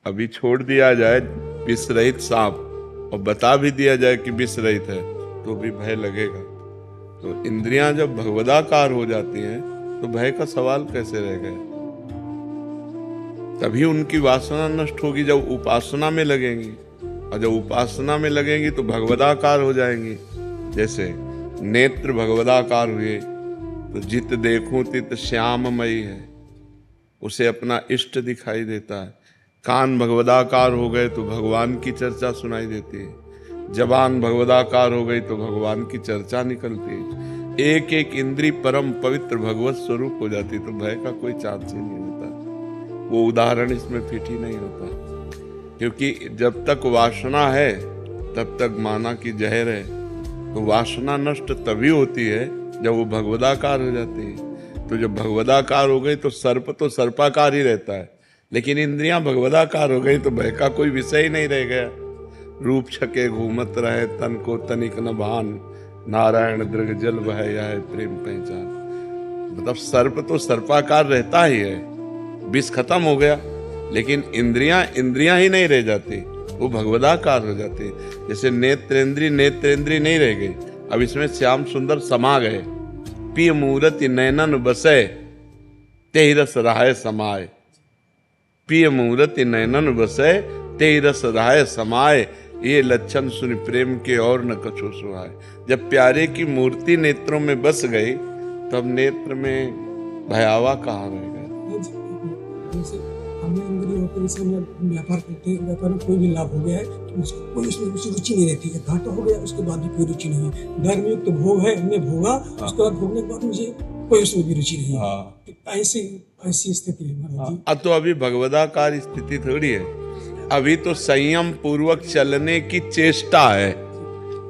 अभी छोड़ दिया जाए विष रहित सांप और बता भी दिया जाए कि विष रहित है तो भी भय लगेगा। तो इंद्रियां जब भगवदाकार हो जाती हैं तो भय का सवाल कैसे रह गया। तभी उनकी वासना नष्ट होगी जब उपासना में लगेंगी, और जब उपासना में लगेंगी तो भगवदाकार हो जाएंगी। जैसे नेत्र भगवदाकार हुए तो जित देखूं तित श्याममयी है, उसे अपना इष्ट दिखाई देता है। कान भगवदाकार हो गए तो भगवान की चर्चा सुनाई देती है। जबान भगवदाकार हो गई तो भगवान की चर्चा निकलती है। एक एक इंद्री परम पवित्र भगवत स्वरूप हो जाती, तो भय का कोई चांस ही नहीं होता। वो उदाहरण इसमें फिट ही नहीं होता, क्योंकि जब तक वासना है तब तक माना कि जहर है। तो वासना नष्ट तभी होती है जब वो भगवदाकार हो जाती है। तो जब भगवदाकार हो गई तो सर्प तो सर्पाकार ही रहता है, लेकिन इंद्रियां भगवदाकार हो गई तो भय का कोई विषय ही नहीं रह गया। रूप छके घूमत रहे तन को तनिक न भान, नारायण दृग जल बह यह प्रेम पहचान। मतलब सर्प तो सर्पाकार रहता ही है, विष खत्म हो गया, लेकिन इंद्रियां ही नहीं रह जाती, वो भगवदाकार हो जाती। जैसे नेत्रेंद्री नहीं रह गई, अब इसमें श्याम सुंदर समा गए। पिय मूरति नैनन बसे तेहि रस राय समाये, पिय मूरति नैनन बसे तेहि रस राय समाये, ये लक्षण सुन प्रेम के और न कछु सुहाए। जब प्यारे की मूर्ति नेत्रों में बस गई तब नेत्र में भयावा कहाँ रह गया। हमें इंद्रियों के विषय में व्यापार करते हैं, व्यापार में कोई भी लाभ हो गया है तो उसको कोई उसमें रुचि नहीं रहती है। घाटा हो गया उसके बाद भी कोई रुचि नहीं है। धर्म युक्त तो भोग है, हमने भोगा, उसके बाद भोगने के बाद मुझे कोई उसमें भी रुचि नहीं है। ऐसी स्थिति है महाराज जी। तो अभी भगवदाकार स्थिति थोड़ी है, अभी तो संयम पूर्वक चलने की चेष्टा है।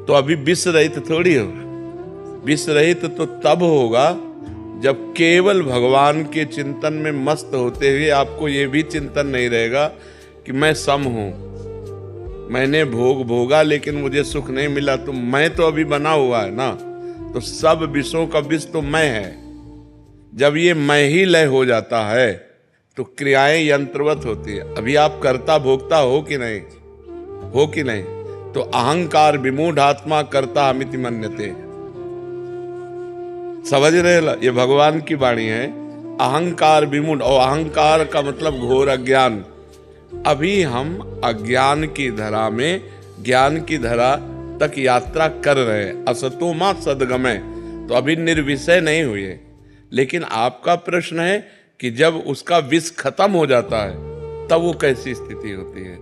तो अभी विष रहित थोड़ी हो। विष रहित तो तब होगा जब केवल भगवान के चिंतन में मस्त होते हुए आपको ये भी चिंतन नहीं रहेगा कि मैं सम हूं, मैंने भोग भोगा लेकिन मुझे सुख नहीं मिला। तो मैं तो अभी बना हुआ है ना, तो सब विषयों का विष तो मैं है। जब ये मैं ही लय हो जाता है तो क्रियाएं यंत्रवत होती है। अभी आप कर्ता भोक्ता हो कि नहीं, हो कि नहीं? तो अहंकार विमूढ़ आत्मा कर्ता अमिति मन्यते, समझ रहे? ये भगवान की वाणी है। अहंकार विमूढ़, और अहंकार का मतलब घोर अज्ञान। अभी हम अज्ञान की धरा में ज्ञान की धरा तक यात्रा कर रहे हैं। असतो मा सद्गमय, तो अभी निर्विषय नहीं हुए। लेकिन आपका प्रश्न है कि जब उसका विष खत्म हो जाता है तब वो कैसी स्थिति होती है।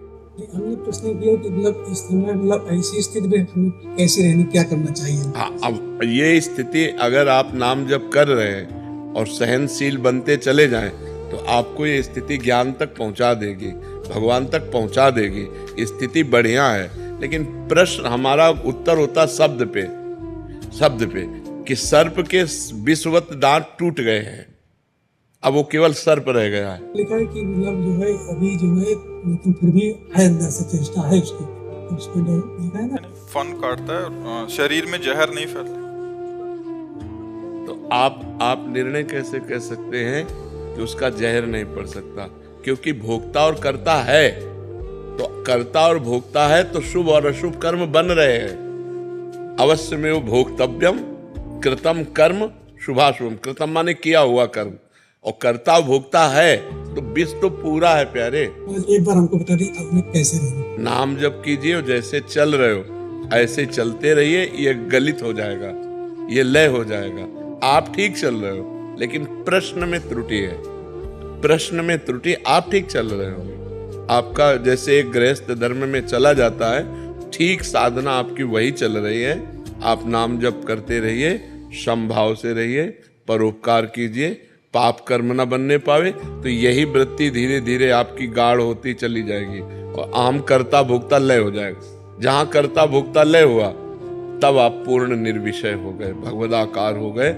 हमने प्रश्न किया कि मतलब इस समय मतलब ऐसी स्थिति में हमें कैसे रहने, क्या करना चाहिए? हाँ, अब ये स्थिति अगर आप नाम जप कर रहे हैं और सहनशील बनते चले जाएं तो आपको ये स्थिति ज्ञान तक पहुंचा देगी, भगवान तक पहुंचा देगी। स्थिति बढ़िया है, लेकिन प्रश्न हमारा उत्तर होता शब्द पे कि सर्प के विषवत दांत टूट गए हैं, अब वो केवल सर्प रह गया है। लिखा है कि मतलब जो है अभी जो है, लेकिन फिर भी है अंदर से चेष्टा है उसकी, तो उसको लिखा है ना, फन काटता है, शरीर में जहर नहीं फैलता। तो आप निर्णय कैसे कह सकते हैं कि उसका जहर नहीं पड़ सकता? क्योंकि भोक्ता और कर्ता है, तो कर्ता और भोक्ता है तो शुभ और अशुभ कर्म बन रहे हैं। अवश्य में वो भोक्तव्यम कृतम कर्म शुभाशुभम, कृतम माने किया हुआ कर्म, और कर्ता भोक्ता है तो विष तो पूरा है प्यारे। एक बार हमको बता दी आपने कैसे रहना। नाम जप कीजिए और जैसे चल रहे हो ऐसे चलते रहिए। ये गलित हो जाएगा, ये लय हो जाएगा। आप ठीक चल रहे हो लेकिन प्रश्न में त्रुटि है, प्रश्न में त्रुटि। आप ठीक चल रहे हो, आपका जैसे एक गृहस्थ धर्म में चला जाता है, ठीक साधना आपकी वही चल रही है। आप नाम जप करते रहिए, समभाव से रहिए, परोपकार कीजिए, पाप कर्म न बनने पावे, तो यही वृत्ति धीरे धीरे आपकी गाढ़ होती चली जाएगी और आम कर्ता भोक्ता लय हो जाएगा। जहां कर्ता भोक्ता लय हुआ तब आप पूर्ण निर्विषय हो गए, भगवदाकार हो गए।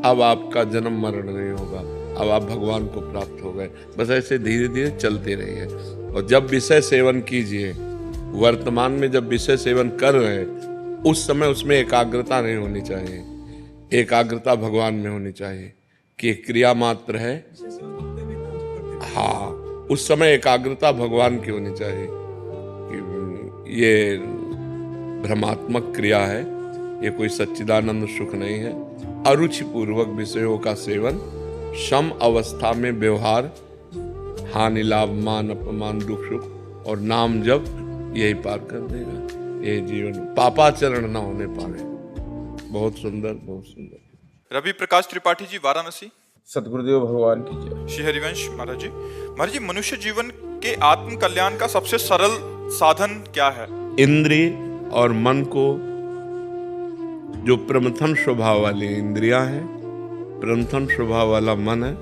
अब आपका जन्म मरण नहीं होगा, अब आप भगवान को प्राप्त हो गए। बस ऐसे धीरे धीरे चलते रहिए। और जब विषय सेवन कीजिए, वर्तमान में जब विषय सेवन कर रहे हैं उस समय उसमें एकाग्रता नहीं होनी चाहिए। एकाग्रता भगवान में होनी चाहिए कि क्रिया मात्र है। हाँ, उस समय एकाग्रता भगवान की होनी चाहिए कि ये भ्रमात्मक क्रिया है, ये कोई सच्चिदानंद सुख नहीं है। अरुचि पूर्वक विषयों का सेवन, सम अवस्था में व्यवहार, हानि लाभ मान अपमान दुख सुख और नाम जप, यही पार कर देगा। ये जीवन पापाचरण ना होने पावे। बहुत सुंदर, बहुत सुंदर। रवि प्रकाश त्रिपाठी जी, वाराणसी। सतगुरुदेव भगवान की जय। श्री हरिवंश महाराज जी। महाराज जी, मनुष्य जीवन के आत्म कल्याण का सबसे सरल साधन क्या है? इंद्रिय और मन को, जो प्रमथन स्वभाव वाली इंद्रियां हैं, प्रमथन स्वभाव वाला मन है,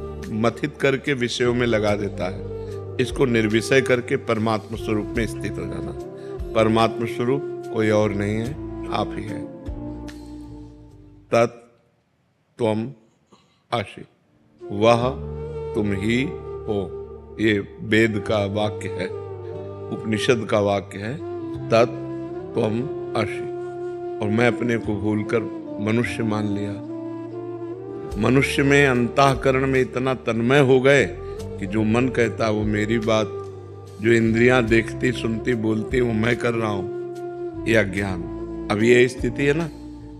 मथित करके विषयों में लगा देता है। इसको निर्विषय करके परमात्मा स्वरूप में स्थित हो जाना। परमात्मा स्वरूप कोई और नहीं है, आप ही है। तत् त्वम आसि, वह तुम ही हो। ये वेद का वाक्य है, उपनिषद का वाक्य है। तत् त्वम आसि। और मैं अपने को भूलकर मनुष्य मान लिया। मनुष्य में अंतःकरण में इतना तन्मय हो गए कि जो मन कहता है वो मेरी बात, जो इंद्रियां देखती सुनती बोलती वो मैं कर रहा हूं, ये अज्ञान। अब ये स्थिति है ना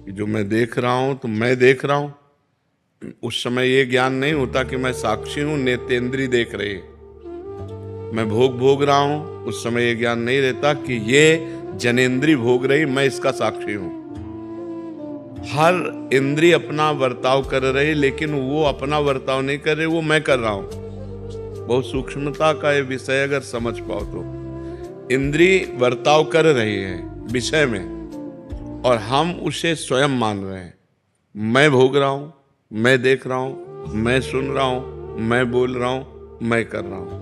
कि जो मैं देख रहा हूं तो मैं देख रहा हूं। उस समय ये ज्ञान नहीं होता कि मैं साक्षी हूं, नेत्रेंद्रिय देख रही है। मैं भोग रहा हूं, उस समय ये ज्ञान नहीं रहता कि ये जनेंद्रिय भोग रही, मैं इसका साक्षी हूं। हर इंद्रिय अपना वर्ताव कर रही, लेकिन वो अपना वर्ताव नहीं कर रहे, वो मैं कर रहा हूं। बहुत सूक्ष्मता का ये विषय अगर समझ पाओ तो इंद्रिय वर्ताव कर रही है विषय में और हम उसे स्वयं मान रहे हैं। मैं भोग रहा हूं, मैं देख रहा हूं, मैं सुन रहा हूं, मैं बोल रहा हूं, मैं कर रहा हूं।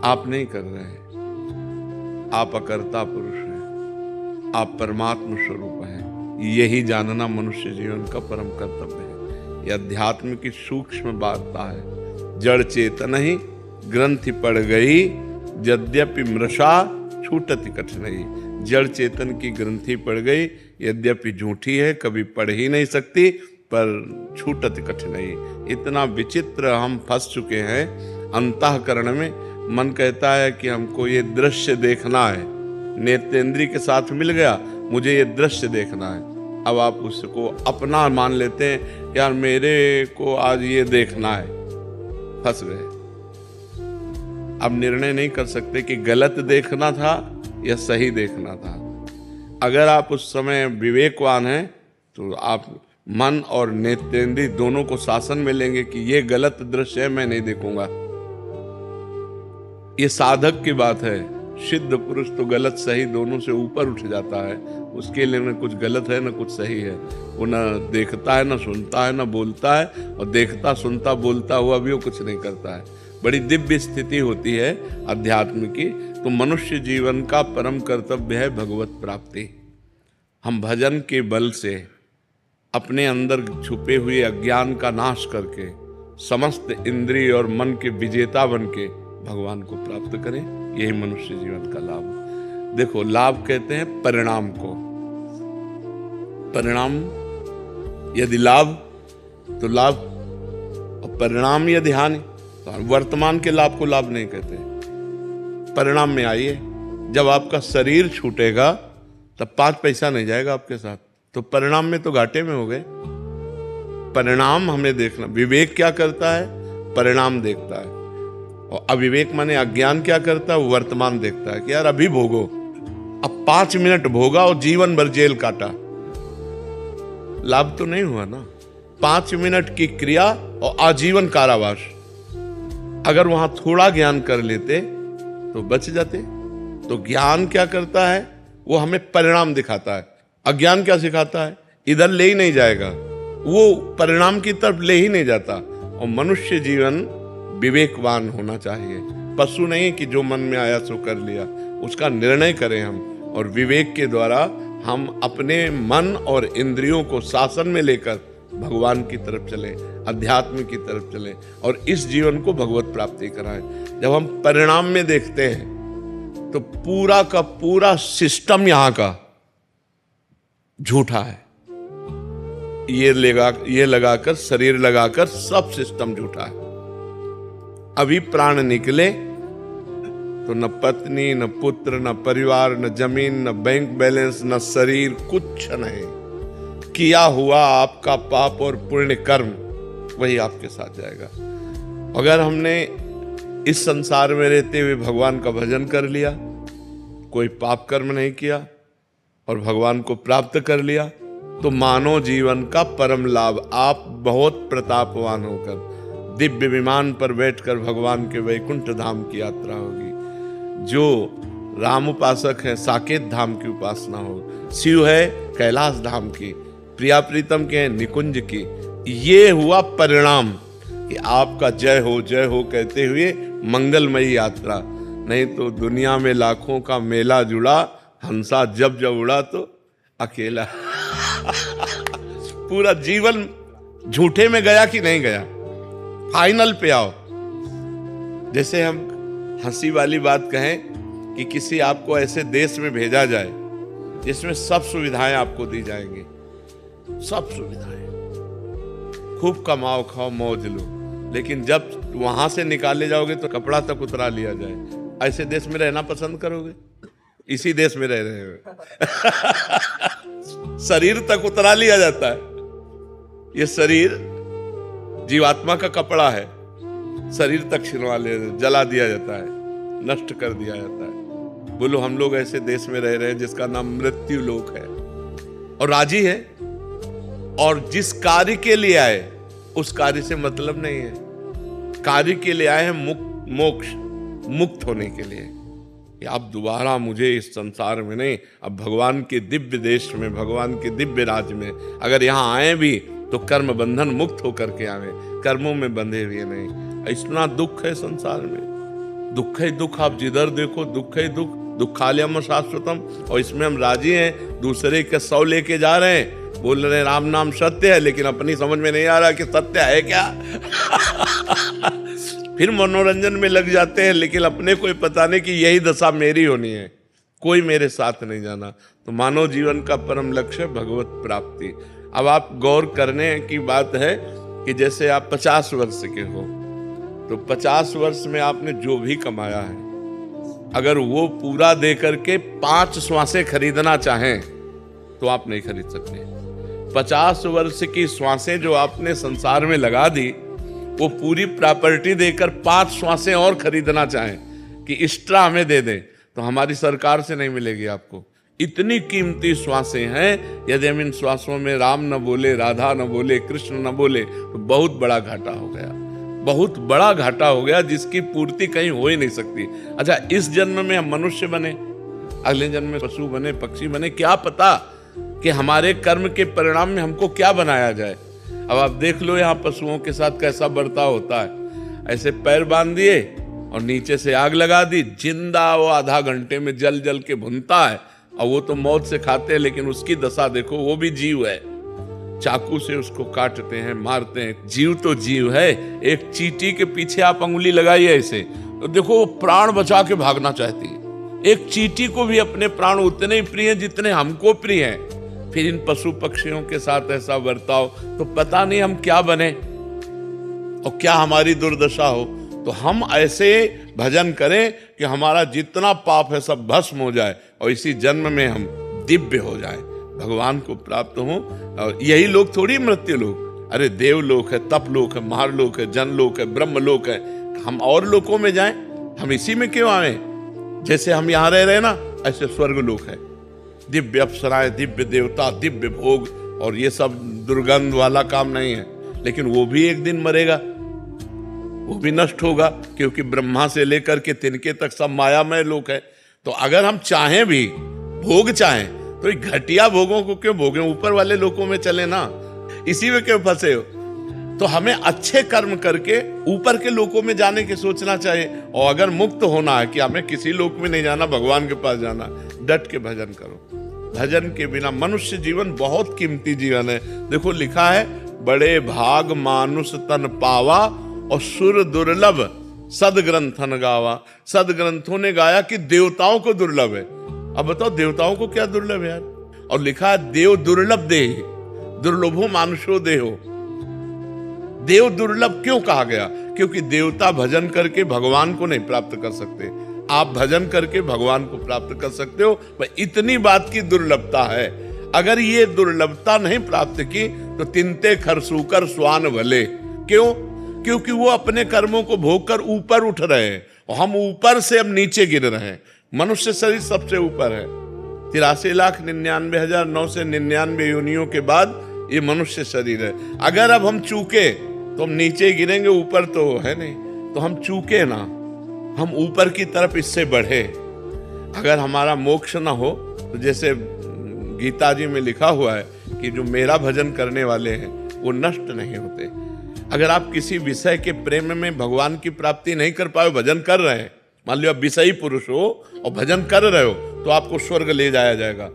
आप नहीं कर रहे हैं, आप अकर्ता पुरुष हैं, आप परमात्मा स्वरूप हैं। यही जानना मनुष्य जीवन का परम कर्तव्य है। यह अध्यात्म की सूक्ष्म वार्ता है। जड़ चेतन ही ग्रंथि पड़ गई, यद्यपि मृषा छूटति कठिनाई। जड़ चेतन की ग्रंथि पड़ गई, यद्यपि झूठी है, कभी पढ़ ही नहीं सकती, पर छूटति कठिनाई। इतना विचित्र हम फंस चुके हैं अंतःकरण में। मन कहता है कि हमको ये दृश्य देखना है, नेत्रेंद्रिय के साथ मिल गया, मुझे ये दृश्य देखना है। अब आप उसको अपना मान लेते हैं, यार मेरे को आज ये देखना है, फंस गए। अब निर्णय नहीं कर सकते कि गलत देखना था या सही देखना था। अगर आप उस समय विवेकवान हैं तो आप मन और नेत्रेंद्रिय दोनों को शासन में लेंगे कि ये गलत दृश्य है, मैं नहीं देखूंगा। ये साधक की बात है। सिद्ध पुरुष तो गलत सही दोनों से ऊपर उठ जाता है। उसके लिए न कुछ गलत है न कुछ सही है। वो न देखता है, न सुनता है, न बोलता है, और देखता सुनता बोलता हुआ भी वो कुछ नहीं करता है। बड़ी दिव्य स्थिति होती है अध्यात्म की। तो मनुष्य जीवन का परम कर्तव्य है भगवत प्राप्ति। हम भजन के बल से अपने अंदर छुपे हुए अज्ञान का नाश करके समस्त इंद्रिय और मन के विजेता बन के भगवान को प्राप्त करें। यही मनुष्य जीवन का लाभ है। देखो, लाभ कहते हैं परिणाम को। परिणाम यदि लाभ तो लाभ, और परिणाम यदि हानि तो वर्तमान के लाभ को लाभ नहीं कहते। परिणाम में आइए, जब आपका शरीर छूटेगा तब 5 पैसा नहीं जाएगा आपके साथ, तो परिणाम में तो घाटे में हो गए। परिणाम हमें देखना। विवेक क्या करता है? परिणाम देखता है। और अविवेक माने अज्ञान क्या करता है? वो वर्तमान देखता है कि यार अभी भोगो। अब 5 मिनट भोगा और जीवन भर जेल काटा, लाभ तो नहीं हुआ ना। 5 मिनट की क्रिया और आजीवन कारावास। अगर वहां थोड़ा ज्ञान कर लेते तो बच जाते। तो ज्ञान क्या करता है? वो हमें परिणाम दिखाता है। अज्ञान क्या सिखाता है? इधर ले ही नहीं जाएगा, वो परिणाम की तरफ ले ही नहीं जाता। और मनुष्य जीवन विवेकवान होना चाहिए। पशु नहीं कि जो मन में आया सो कर लिया, उसका निर्णय करें हम। और विवेक के द्वारा हम अपने मन और इंद्रियों को शासन में लेकर भगवान की तरफ चले, अध्यात्म की तरफ चले और इस जीवन को भगवत प्राप्ति कराएं। जब हम परिणाम में देखते हैं तो पूरा का पूरा सिस्टम यहां का झूठा है। ये लगाकर शरीर लगाकर सब सिस्टम झूठा है। अभी प्राण निकले तो न पत्नी, न पुत्र, न परिवार, न जमीन, न बैंक बैलेंस, न शरीर, कुछ नहीं। किया हुआ आपका पाप और पुण्य कर्म वही आपके साथ जाएगा। अगर हमने इस संसार में रहते हुए भगवान का भजन कर लिया, कोई पाप कर्म नहीं किया और भगवान को प्राप्त कर लिया, तो मानव जीवन का परम लाभ। आप बहुत प्रतापवान होकर दिव्य विमान पर बैठकर भगवान के वैकुंठ धाम की यात्रा होगी। जो राम उपासक है साकेत धाम की उपासना हो, शिव है कैलाश धाम की, प्रिया प्रीतम के हैं निकुंज की। ये हुआ परिणाम कि आपका जय हो कहते हुए मंगलमयी यात्रा। नहीं तो दुनिया में लाखों का मेला जुड़ा, हंसा जब जब उड़ा तो अकेला। पूरा जीवन झूठे में गया कि नहीं गया, फाइनल पे आओ। जैसे हम हंसी वाली बात कहें कि किसी आपको ऐसे देश में भेजा जाए जिसमें सब सुविधाएं आपको दी जाएंगी, सब सुविधाएं, खूब कमाओ खाओ मौज लो, लेकिन जब वहां से निकाले जाओगे तो कपड़ा तक उतरा लिया जाए। ऐसे देश में रहना पसंद करोगे? इसी देश में रह रहे हो। शरीर तक उतरा लिया जाता है। ये शरीर जीवात्मा का कपड़ा है, शरीर तक छिलवा ले, जला दिया जाता है, नष्ट कर दिया जाता है। बोलो हम लोग ऐसे देश में रह रहे हैं जिसका नाम मृत्यु लोक है, और राजी है, और जिस कार्य के लिए आए उस कार्य से मतलब नहीं है। कार्य के लिए आए हैं मोक्ष, मुक्त होने के लिए कि अब दोबारा मुझे इस संसार में नहीं, अब भगवान के दिव्य देश में, भगवान के दिव्य राज्य में अगर यहाँ आए भी तो कर्म बंधन मुक्त होकर के आवे, कर्मों में बंधे हुए नहीं। इतना दुख है संसार में, दुख ही दुख, आप जिधर देखो दुख ही दुख, दुखालयम शाश्वतम। और इसमें हम राजी हैं, दूसरे के 100 लेके जा रहे हैं, बोल रहे हैं राम नाम सत्य है, लेकिन अपनी समझ में नहीं आ रहा कि सत्य है क्या। फिर मनोरंजन में लग जाते हैं, लेकिन अपने को पता नहीं कि यही दशा मेरी होनी है, कोई मेरे साथ नहीं जाना। तो मानव जीवन का परम लक्ष्य भगवत प्राप्ति। अब आप गौर करने की बात है कि जैसे आप 50 वर्ष के हो, तो 50 वर्ष में आपने जो भी कमाया है, अगर वो पूरा दे करके 5 श्वासें खरीदना चाहें तो आप नहीं खरीद सकते। 50 वर्ष की श्वासें जो आपने संसार में लगा दी, वो पूरी प्रॉपर्टी देकर 5 श्वासें और खरीदना चाहें कि एक्स्ट्रा हमें दे दें, तो हमारी सरकार से नहीं मिलेगी आपको। इतनी कीमती श्वासें हैं, यदि हम इन श्वासों में राम न बोले, राधा न बोले, कृष्ण न बोले, तो बहुत बड़ा घाटा हो गया, बहुत बड़ा घाटा हो गया, जिसकी पूर्ति कहीं हो ही नहीं सकती। अच्छा, इस जन्म में हम मनुष्य बने, अगले जन्म में पशु बने, पक्षी बने, क्या पता कि हमारे कर्म के परिणाम में हमको क्या बनाया जाए। अब आप देख लो यहाँ पशुओं के साथ कैसा बर्ताव होता है। ऐसे पैर बांध दिए और नीचे से आग लगा दी, जिंदा वो आधा घंटे में जल जल के भुनता है, और वो तो मौत से खाते हैं, लेकिन उसकी दशा देखो, वो भी जीव है, चाकू से उसको काटते हैं, मारते हैं। जीव तो जीव है। एक चींटी के पीछे आप अंगुली लगाइए ऐसे, तो देखो वो प्राण बचा के भागना चाहती है। एक चींटी को भी अपने प्राण उतने ही प्रिय हैं जितने हमको प्रिय हैं। फिर इन पशु पक्षियों के साथ ऐसा बर्ताव, तो पता नहीं हम क्या बने और क्या हमारी दुर्दशा हो। तो हम ऐसे भजन करें कि हमारा जितना पाप है सब भस्म हो जाए, और इसी जन्म में हम दिव्य हो जाए, भगवान को प्राप्त हो। और यही लोग थोड़ी मृत्यु लोक, अरे देवलोक है, तप लोक है, महालोक है, जनलोक है, ब्रह्मलोक है। हम और लोकों में जाएं, हम इसी में क्यों आए? जैसे हम यहाँ रह रहे ना, ऐसे स्वर्ग लोक है, दिव्य अप्सराएं, दिव्य देवता, दिव्य भोग, और ये सब दुर्गंध वाला काम नहीं है। लेकिन वो भी एक दिन मरेगा, वो भी नष्ट होगा, क्योंकि ब्रह्मा से लेकर के तिनके तक सब मायामय लोक है। तो अगर हम चाहें भी, भोग चाहें, तो घटिया भोगों को क्यों भोगें, ऊपर वाले लोकों में चले ना, इसी में क्यों फंसे हो? तो हमें अच्छे कर्म करके ऊपर के लोकों में जाने की सोचना चाहिए। और अगर मुक्त होना है कि हमें किसी लोक में नहीं जाना, भगवान के पास जाना, डट के भजन करो। भजन के बिना मनुष्य जीवन बहुत कीमती जीवन है। देखो लिखा है, बड़े भाग मानुष तन पावा और सुर दुर्लभ सदग्रंथन गावा। सदग्रंथों ने गाया कि देवताओं को दुर्लभ है। अब बताओ देवताओं को क्या दुर्लभ है यार? और लिखा है, देव दुर्लभ देह, दुर्लभो मानुषो देहो। देव दुर्लभ क्यों कहा गया? क्योंकि देवता भजन करके भगवान को नहीं प्राप्त कर सकते, आप भजन करके भगवान को प्राप्त कर सकते हो। पर इतनी बात की दुर्लभता है। अगर ये दुर्लभता नहीं प्राप्त की तो तिनते खरसूकर स्वान भले। क्यों? क्योंकि वो अपने कर्मों को भोग कर ऊपर उठ रहे हैं और हम ऊपर से अब नीचे गिर रहे हैं। मनुष्य शरीर सबसे ऊपर है। 83,99,999 योनियों के बाद ये मनुष्य शरीर है। अगर अब हम चूके तो हम नीचे गिरेंगे, ऊपर तो है नहीं। तो हम चूके ना, हम ऊपर की तरफ इससे बढ़े। अगर हमारा मोक्ष ना हो तो जैसे गीता जी में लिखा हुआ है कि जो मेरा भजन करने वाले हैं वो नष्ट नहीं होते। अगर आप किसी विषय के प्रेम में भगवान की प्राप्ति नहीं कर पाए, भजन कर रहे हैं, मान लो आप विषयी पुरुष हो और भजन कर रहे हो, तो आपको स्वर्ग ले जाया जाएगा,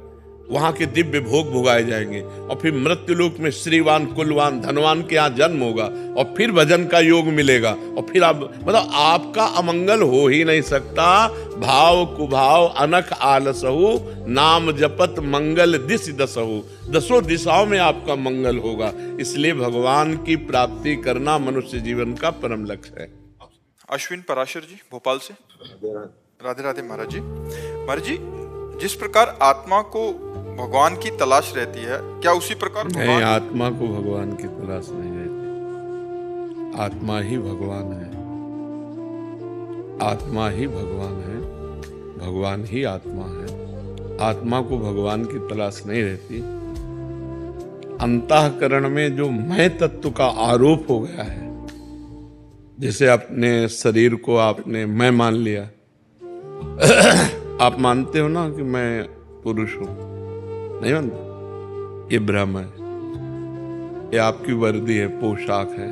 वहां के दिव्य भोग भोगाए जाएंगे और फिर मृत्युलोक में श्रीवान कुलवान धनवान के यहाँ जन्म होगा और फिर भजन का योग मिलेगा और फिर आप मतलब आपका अमंगल हो ही नहीं सकता। भाव कुभाव अनख आलसहु नाम जपत मंगल दिस दसहु, दसों दिशाओं में आपका मंगल होगा। इसलिए भगवान की प्राप्ति करना मनुष्य जीवन का परम लक्ष्य है। अश्विन पराशर जी भोपाल से। राधे राधे महाराज जी। महाराज जी, जिस प्रकार आत्मा को भगवान की तलाश रहती है, क्या उसी प्रकार नहीं, आत्मा को भगवान की तलाश नहीं रहती। आत्मा ही भगवान है, आत्मा ही भगवान है, भगवान ही आत्मा है। आत्मा को भगवान की तलाश नहीं रहती। अंतःकरण में जो मैं तत्व का आरोप हो गया है, जैसे अपने शरीर को आपने मैं मान लिया। आप मानते हो ना कि मैं पुरुष हूं? नहीं मानते? ये भ्रम है, ये आपकी वर्दी है, पोशाक है।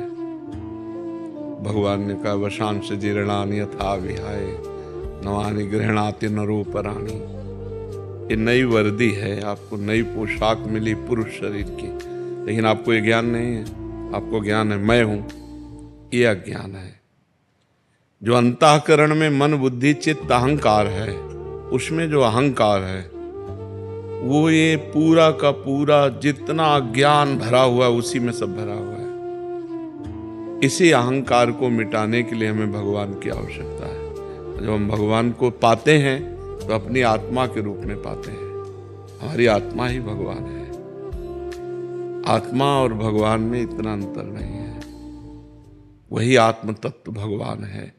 भगवान ने कहा वशांश जीर्णानि यथा विहाय नवानि गृह्णाति नरोपराणि। ये नई वर्दी है, आपको नई पोशाक मिली पुरुष शरीर की, लेकिन आपको ये ज्ञान नहीं है। आपको ज्ञान है मैं हूं, ये अज्ञान है। जो अंतःकरण में मन बुद्धि चित्त अहंकार है, उसमें जो अहंकार है वो ये पूरा का पूरा जितना ज्ञान भरा हुआ है उसी में सब भरा हुआ है। इसी अहंकार को मिटाने के लिए हमें भगवान की आवश्यकता है। जब हम भगवान को पाते हैं तो अपनी आत्मा के रूप में पाते हैं। हमारी आत्मा ही भगवान है। आत्मा और भगवान में इतना अंतर नहीं है। वही आत्म तत्व भगवान है।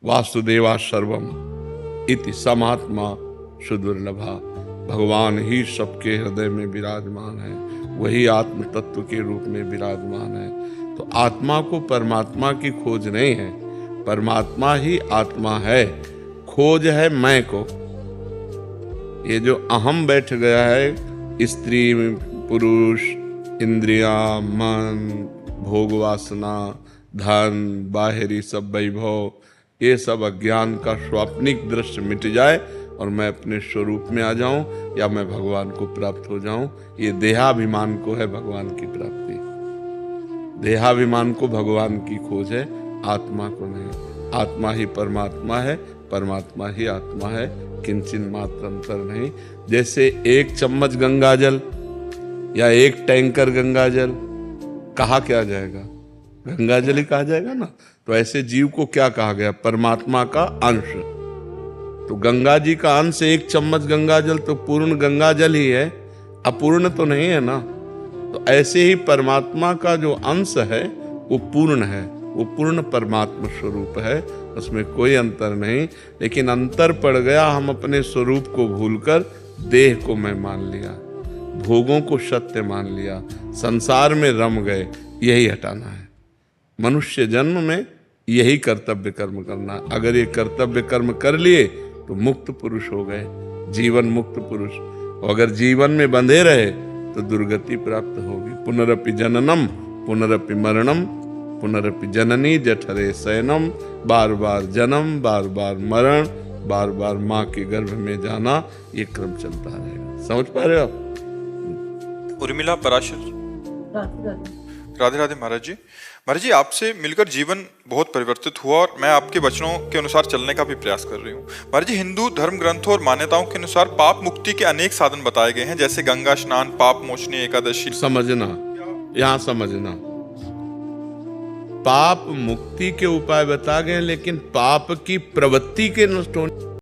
वासुदेवा सर्वम इति समात्मा सुदुर्लभा। भगवान ही सबके हृदय में विराजमान है, वही आत्म तत्व के रूप में विराजमान है। तो आत्मा को परमात्मा की खोज नहीं है, परमात्मा ही आत्मा है। खोज है मैं को। ये जो अहम बैठ गया है, स्त्री पुरुष इंद्रियां मन भोग वासना धन बाहरी सब वैभव, ये सब अज्ञान का स्वाप्निक दृश्य मिट जाए और मैं अपने स्वरूप में आ जाऊं या मैं भगवान को प्राप्त हो जाऊं। ये देहाभिमान को है भगवान की प्राप्ति। देहाभिमान को भगवान की खोज है, आत्मा को नहीं। आत्मा ही परमात्मा है, परमात्मा ही आत्मा है, किंचिन मात्र अंतर नहीं। जैसे एक चम्मच गंगा जल या एक टैंकर गंगा जल कहा क्या जाएगा? गंगा जल ही कहा जाएगा ना। तो ऐसे जीव को क्या कहा गया? परमात्मा का अंश। तो गंगा जी का अंश एक चम्मच गंगा जल तो पूर्ण गंगा जल ही है, अपूर्ण तो नहीं है ना। तो ऐसे ही परमात्मा का जो अंश है वो पूर्ण है, वो पूर्ण परमात्मा स्वरूप है, उसमें कोई अंतर नहीं। लेकिन अंतर पड़ गया, हम अपने स्वरूप को भूलकर देह को मैं मान लिया, भोगों को सत्य मान लिया, संसार में रम गए। यही हटाना है। मनुष्य जन्म में यही कर्तव्य कर्म करना। अगर ये कर्तव्य कर्म कर लिए तो मुक्त पुरुष हो गए, जीवन मुक्त पुरुष। और अगर जीवन में बंधे रहे तो दुर्गति प्राप्त होगी। पुनरपि जननम पुनरपि मरणम पुनरपि जननी जठरे शयनम। बार बार जन्म, बार बार मरण, बार बार माँ के गर्भ में जाना, ये क्रम चलता रहेगा। समझ पा रहे हो आप? उर्मिला पराशर। राधे राधे महाराज जी। महाराज जी, आपसे मिलकर जीवन बहुत परिवर्तित हुआ और मैं आपके वचनों के अनुसार चलने का भी प्रयास कर रही हूँ। महाराज जी, हिंदू धर्म ग्रंथों और मान्यताओं के अनुसार पाप मुक्ति के अनेक साधन बताए गए हैं, जैसे गंगा स्नान, पाप मोचनी एकादशी। समझना, यहाँ समझना, पाप मुक्ति के उपाय बता गए, लेकिन पाप की प्रवृत्ति के नष्ट होने